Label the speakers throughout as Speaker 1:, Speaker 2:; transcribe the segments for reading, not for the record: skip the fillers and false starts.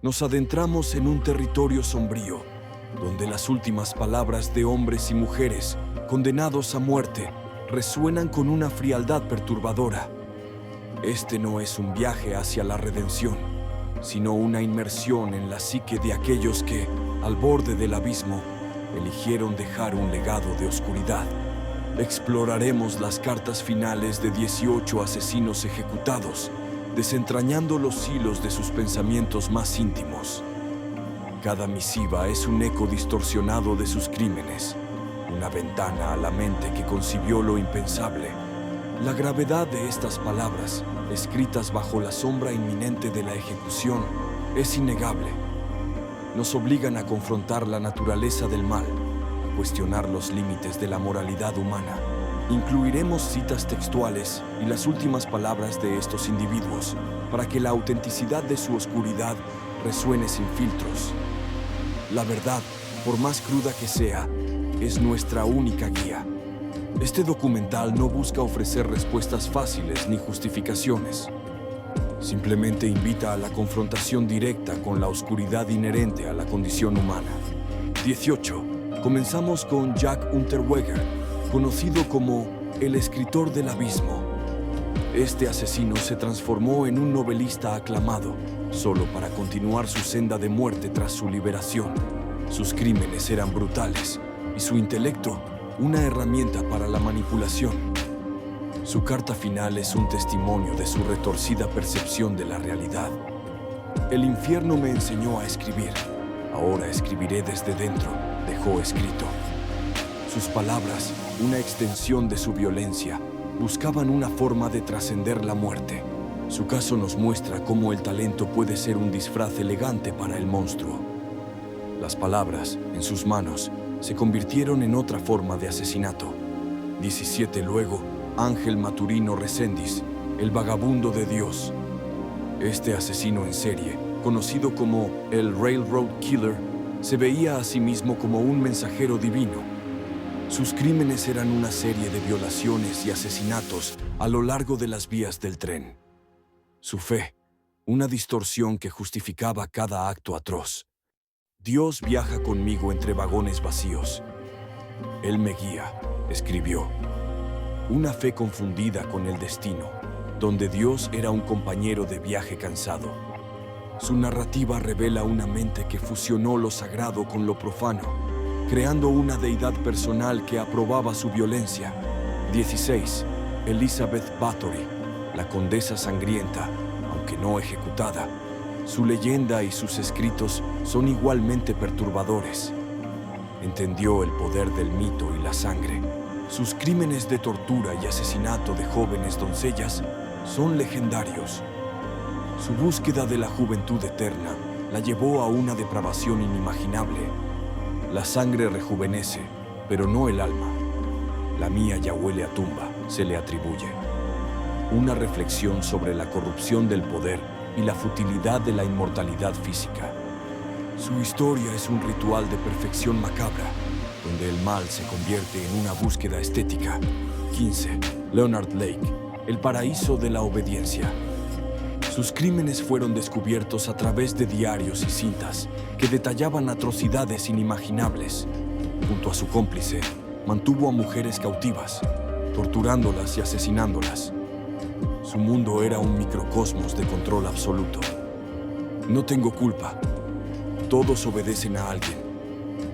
Speaker 1: Nos adentramos en un territorio sombrío, donde las últimas palabras de hombres y mujeres condenados a muerte resuenan con una frialdad perturbadora. Este no es un viaje hacia la redención, sino una inmersión en la psique de aquellos que, al borde del abismo, eligieron dejar un legado de oscuridad. Exploraremos las cartas finales de 18 asesinos ejecutados, desentrañando los hilos de sus pensamientos más íntimos. Cada misiva es un eco distorsionado de sus crímenes, una ventana a la mente que concibió lo impensable. La gravedad de estas palabras, escritas bajo la sombra inminente de la ejecución, es innegable. Nos obligan a confrontar la naturaleza del mal, a cuestionar los límites de la moralidad humana. Incluiremos citas textuales y las últimas palabras de estos individuos para que la autenticidad de su oscuridad resuene sin filtros. La verdad, por más cruda que sea, es nuestra única guía. Este documental no busca ofrecer respuestas fáciles ni justificaciones. Simplemente invita a la confrontación directa con la oscuridad inherente a la condición humana. 18. Comenzamos con Jack Unterweger, conocido como el escritor del abismo. Este asesino se transformó en un novelista aclamado, solo para continuar su senda de muerte tras su liberación. Sus crímenes eran brutales, y su intelecto, una herramienta para la manipulación. Su carta final es un testimonio de su retorcida percepción de la realidad. El infierno me enseñó a escribir. Ahora escribiré desde dentro, dejó escrito. Sus palabras, una extensión de su violencia, buscaban una forma de trascender la muerte. Su caso nos muestra cómo el talento puede ser un disfraz elegante para el monstruo. Las palabras, en sus manos, se convirtieron en otra forma de asesinato. 17 luego, Ángel Maturino Reséndiz, el vagabundo de Dios. Este asesino en serie, conocido como el Railroad Killer, se veía a sí mismo como un mensajero divino. Sus crímenes eran una serie de violaciones y asesinatos a lo largo de las vías del tren. Su fe, una distorsión que justificaba cada acto atroz. Dios viaja conmigo entre vagones vacíos. Él me guía, escribió. Una fe confundida con el destino, donde Dios era un compañero de viaje cansado. Su narrativa revela una mente que fusionó lo sagrado con lo profano, creando una deidad personal que aprobaba su violencia. 16. Elizabeth Bathory, la condesa sangrienta, aunque no ejecutada. Su leyenda y sus escritos son igualmente perturbadores. Entendió el poder del mito y la sangre. Sus crímenes de tortura y asesinato de jóvenes doncellas son legendarios. Su búsqueda de la juventud eterna la llevó a una depravación inimaginable. La sangre rejuvenece, pero no el alma. La mía ya huele a tumba, se le atribuye. Una reflexión sobre la corrupción del poder y la futilidad de la inmortalidad física. Su historia es un ritual de perfección macabra, donde el mal se convierte en una búsqueda estética. 15. Leonard Lake, el paraíso de la obediencia. Sus crímenes fueron descubiertos a través de diarios y cintas que detallaban atrocidades inimaginables. Junto a su cómplice, mantuvo a mujeres cautivas, torturándolas y asesinándolas. Su mundo era un microcosmos de control absoluto. No tengo culpa. Todos obedecen a alguien.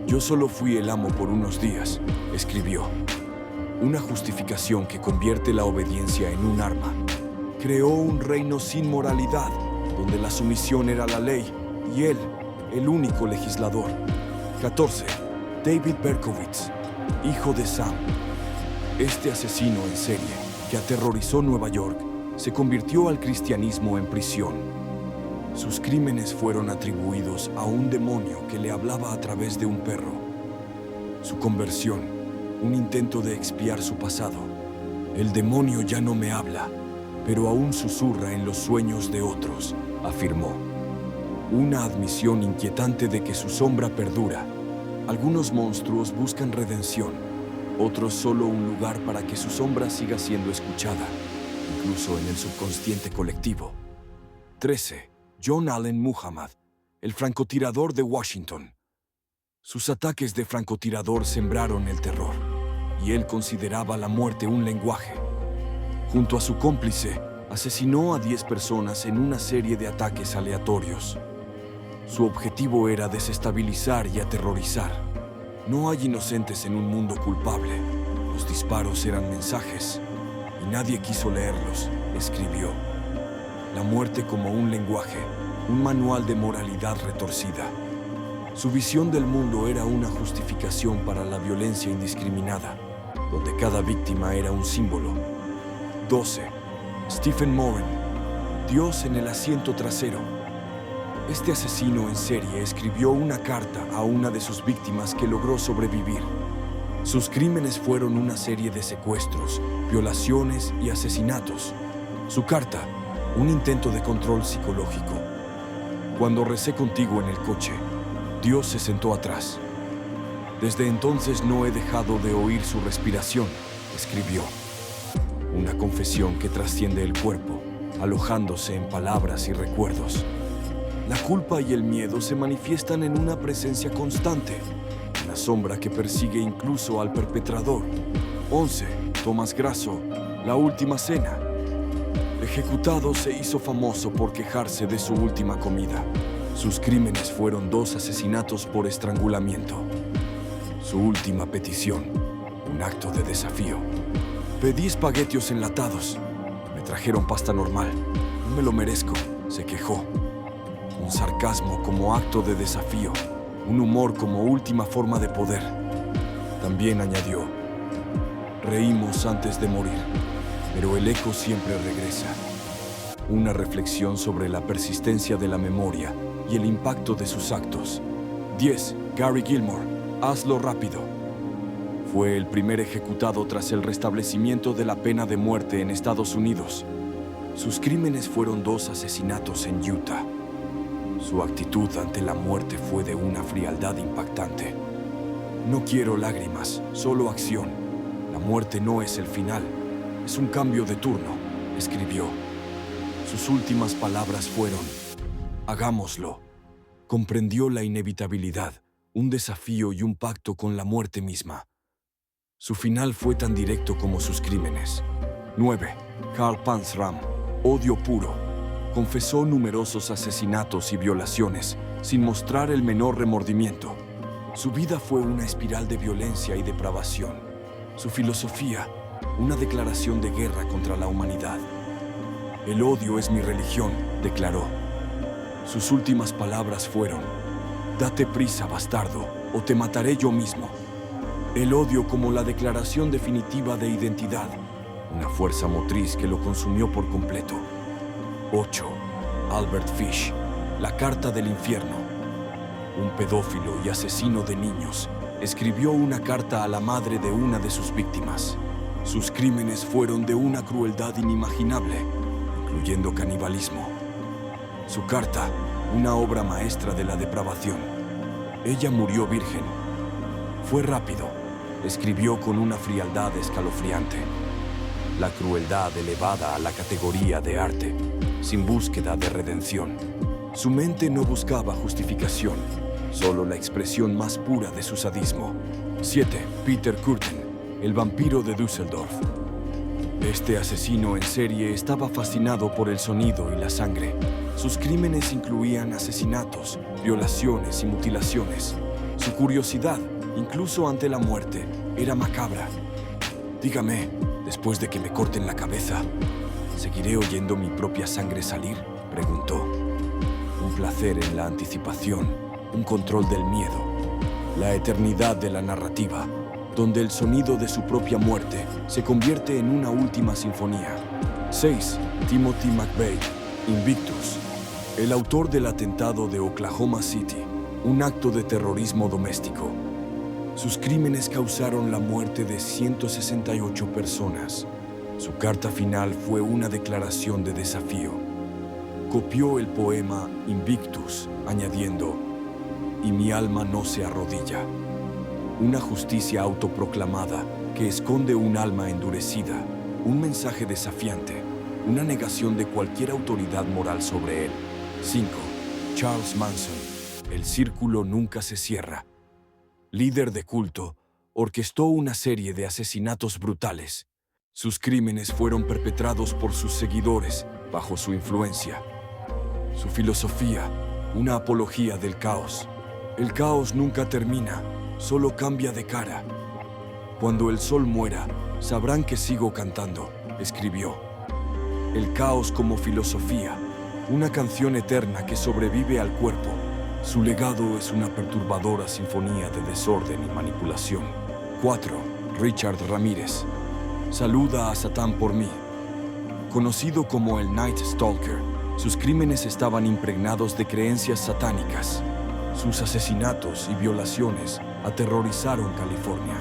Speaker 1: Yo solo fui el amo por unos días, escribió. Una justificación que convierte la obediencia en un arma. Creó un reino sin moralidad, donde la sumisión era la ley y él, el único legislador. 14. David Berkowitz, hijo de Sam. Este asesino en serie, que aterrorizó Nueva York, se convirtió al cristianismo en prisión. Sus crímenes fueron atribuidos a un demonio que le hablaba a través de un perro. Su conversión, un intento de expiar su pasado. El demonio ya no me habla, pero aún susurra en los sueños de otros, afirmó. Una admisión inquietante de que su sombra perdura. Algunos monstruos buscan redención, otros solo un lugar para que su sombra siga siendo escuchada, incluso en el subconsciente colectivo. 13. John Allen Muhammad, el francotirador de Washington. Sus ataques de francotirador sembraron el terror, y él consideraba la muerte un lenguaje. Junto a su cómplice, asesinó a 10 personas en una serie de ataques aleatorios. Su objetivo era desestabilizar y aterrorizar. No hay inocentes en un mundo culpable. Los disparos eran mensajes, y nadie quiso leerlos, escribió. La muerte como un lenguaje, un manual de moralidad retorcida. Su visión del mundo era una justificación para la violencia indiscriminada, donde cada víctima era un símbolo. 12. Stephen Moran, Dios en el asiento trasero. Este asesino en serie escribió una carta a una de sus víctimas que logró sobrevivir. Sus crímenes fueron una serie de secuestros, violaciones y asesinatos. Su carta, un intento de control psicológico. Cuando recé contigo en el coche, Dios se sentó atrás. Desde entonces no he dejado de oír su respiración, escribió. Una confesión que trasciende el cuerpo, alojándose en palabras y recuerdos. La culpa y el miedo se manifiestan en una presencia constante, una sombra que persigue incluso al perpetrador. 11. Tomás Grasso, La última cena. Ejecutado, se hizo famoso por quejarse de su última comida. Sus crímenes fueron 2 asesinatos por estrangulamiento. Su última petición, un acto de desafío. Pedí espaguetios enlatados. Me trajeron pasta normal. No me lo merezco, se quejó. Un sarcasmo como acto de desafío. Un humor como última forma de poder. También añadió, reímos antes de morir, pero el eco siempre regresa. Una reflexión sobre la persistencia de la memoria y el impacto de sus actos. 10. Gary Gilmore, Hazlo rápido. Fue el primer ejecutado tras el restablecimiento de la pena de muerte en Estados Unidos. Sus crímenes fueron 2 asesinatos en Utah. Su actitud ante la muerte fue de una frialdad impactante. No quiero lágrimas, solo acción. La muerte no es el final, es un cambio de turno, escribió. Sus últimas palabras fueron, hagámoslo. Comprendió la inevitabilidad, un desafío y un pacto con la muerte misma. Su final fue tan directo como sus crímenes. 9. Carl Panzram, Odio puro. Confesó numerosos asesinatos y violaciones, sin mostrar el menor remordimiento. Su vida fue una espiral de violencia y depravación. Su filosofía, una declaración de guerra contra la humanidad. El odio es mi religión, declaró. Sus últimas palabras fueron, date prisa, bastardo, o te mataré yo mismo. El odio como la declaración definitiva de identidad, una fuerza motriz que lo consumió por completo. 8. Albert Fish, La carta del infierno. Un pedófilo y asesino de niños, escribió una carta a la madre de una de sus víctimas. Sus crímenes fueron de una crueldad inimaginable, incluyendo canibalismo. Su carta, una obra maestra de la depravación. Ella murió virgen. Fue rápido, escribió con una frialdad escalofriante. La crueldad elevada a la categoría de arte, sin búsqueda de redención. Su mente no buscaba justificación, solo la expresión más pura de su sadismo. 7. Peter Kürten, El vampiro de Düsseldorf. Este asesino en serie estaba fascinado por el sonido y la sangre. Sus crímenes incluían asesinatos, violaciones y mutilaciones. Su curiosidad, incluso ante la muerte, era macabra. Dígame, después de que me corten la cabeza, ¿seguiré oyendo mi propia sangre salir?, preguntó. Un placer en la anticipación, un control del miedo, la eternidad de la narrativa, donde el sonido de su propia muerte se convierte en una última sinfonía. 6. Timothy McVeigh, Invictus. El autor del atentado de Oklahoma City, un acto de terrorismo doméstico. Sus crímenes causaron la muerte de 168 personas. Su carta final fue una declaración de desafío. Copió el poema Invictus, añadiendo, y mi alma no se arrodilla. Una justicia autoproclamada que esconde un alma endurecida, un mensaje desafiante, una negación de cualquier autoridad moral sobre él. 5. Charles Manson, El círculo nunca se cierra. Líder de culto, orquestó una serie de asesinatos brutales. Sus crímenes fueron perpetrados por sus seguidores bajo su influencia. Su filosofía, una apología del caos. El caos nunca termina, solo cambia de cara. Cuando el sol muera, sabrán que sigo cantando, escribió. El caos como filosofía, una canción eterna que sobrevive al cuerpo. Su legado es una perturbadora sinfonía de desorden y manipulación. 4. Richard Ramírez. Saluda a Satán por mí. Conocido como el Night Stalker, sus crímenes estaban impregnados de creencias satánicas. Sus asesinatos y violaciones aterrorizaron California.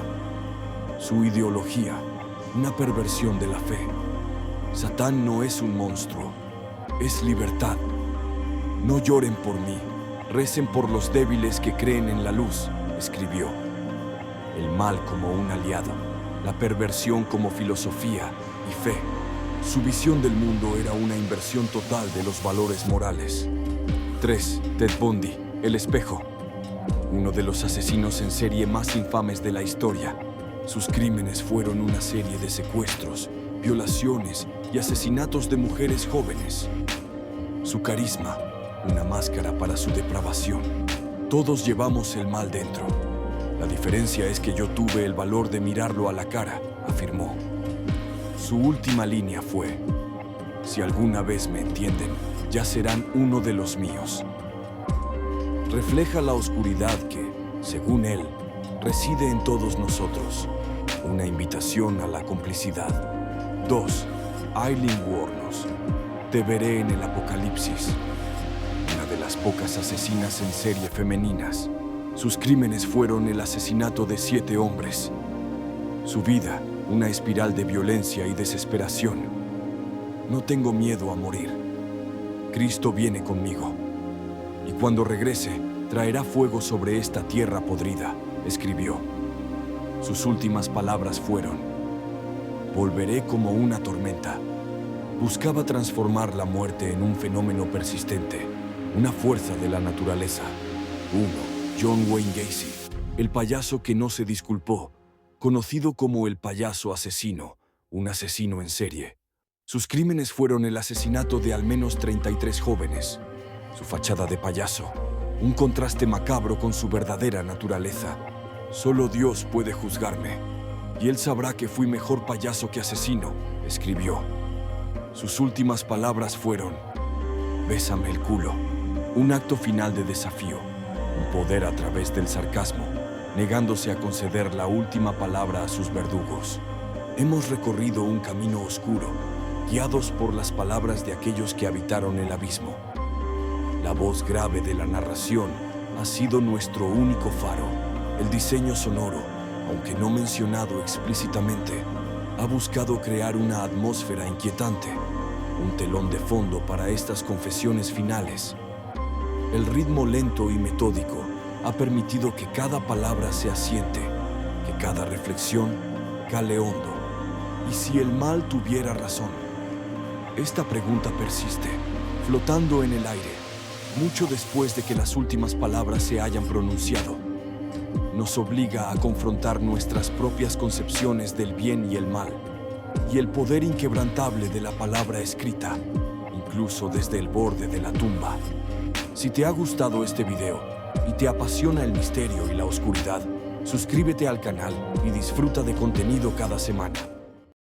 Speaker 1: Su ideología, una perversión de la fe. Satán no es un monstruo, es libertad. No lloren por mí, recen por los débiles que creen en la luz, escribió. El mal como un aliado, la perversión como filosofía y fe. Su visión del mundo era una inversión total de los valores morales. 3. Ted Bundy, el espejo. Uno de los asesinos en serie más infames de la historia. Sus crímenes fueron una serie de secuestros, violaciones y asesinatos de mujeres jóvenes. Su carisma, una máscara para su depravación. Todos llevamos el mal dentro. La diferencia es que yo tuve el valor de mirarlo a la cara, afirmó. Su última línea fue: si alguna vez me entienden, ya serán uno de los míos. Refleja la oscuridad que, según él, reside en todos nosotros. Una invitación a la complicidad. 2. Aileen Wuornos. Te veré en el apocalipsis. Una de las pocas asesinas en serie femeninas. Sus crímenes fueron el asesinato de 7 hombres. Su vida, una espiral de violencia y desesperación. No tengo miedo a morir. Cristo viene conmigo. Y cuando regrese, traerá fuego sobre esta tierra podrida, escribió. Sus últimas palabras fueron: volveré como una tormenta. Buscaba transformar la muerte en un fenómeno persistente, una fuerza de la naturaleza. 1. John Wayne Gacy, el payaso que no se disculpó, conocido como el payaso asesino, un asesino en serie. Sus crímenes fueron el asesinato de al menos 33 jóvenes. Su fachada de payaso, un contraste macabro con su verdadera naturaleza. Solo Dios puede juzgarme, y Él sabrá que fui mejor payaso que asesino, escribió. Sus últimas palabras fueron: bésame el culo. Un acto final de desafío, un poder a través del sarcasmo, negándose a conceder la última palabra a sus verdugos. Hemos recorrido un camino oscuro, guiados por las palabras de aquellos que habitaron el abismo. La voz grave de la narración ha sido nuestro único faro. El diseño sonoro, aunque no mencionado explícitamente, ha buscado crear una atmósfera inquietante, un telón de fondo para estas confesiones finales. El ritmo lento y metódico ha permitido que cada palabra se asiente, que cada reflexión cale hondo. ¿Y si el mal tuviera razón? Esta pregunta persiste, flotando en el aire, mucho después de que las últimas palabras se hayan pronunciado. Nos obliga a confrontar nuestras propias concepciones del bien y el mal, y el poder inquebrantable de la palabra escrita, incluso desde el borde de la tumba. Si te ha gustado este video y te apasiona el misterio y la oscuridad, suscríbete al canal y disfruta de contenido cada semana.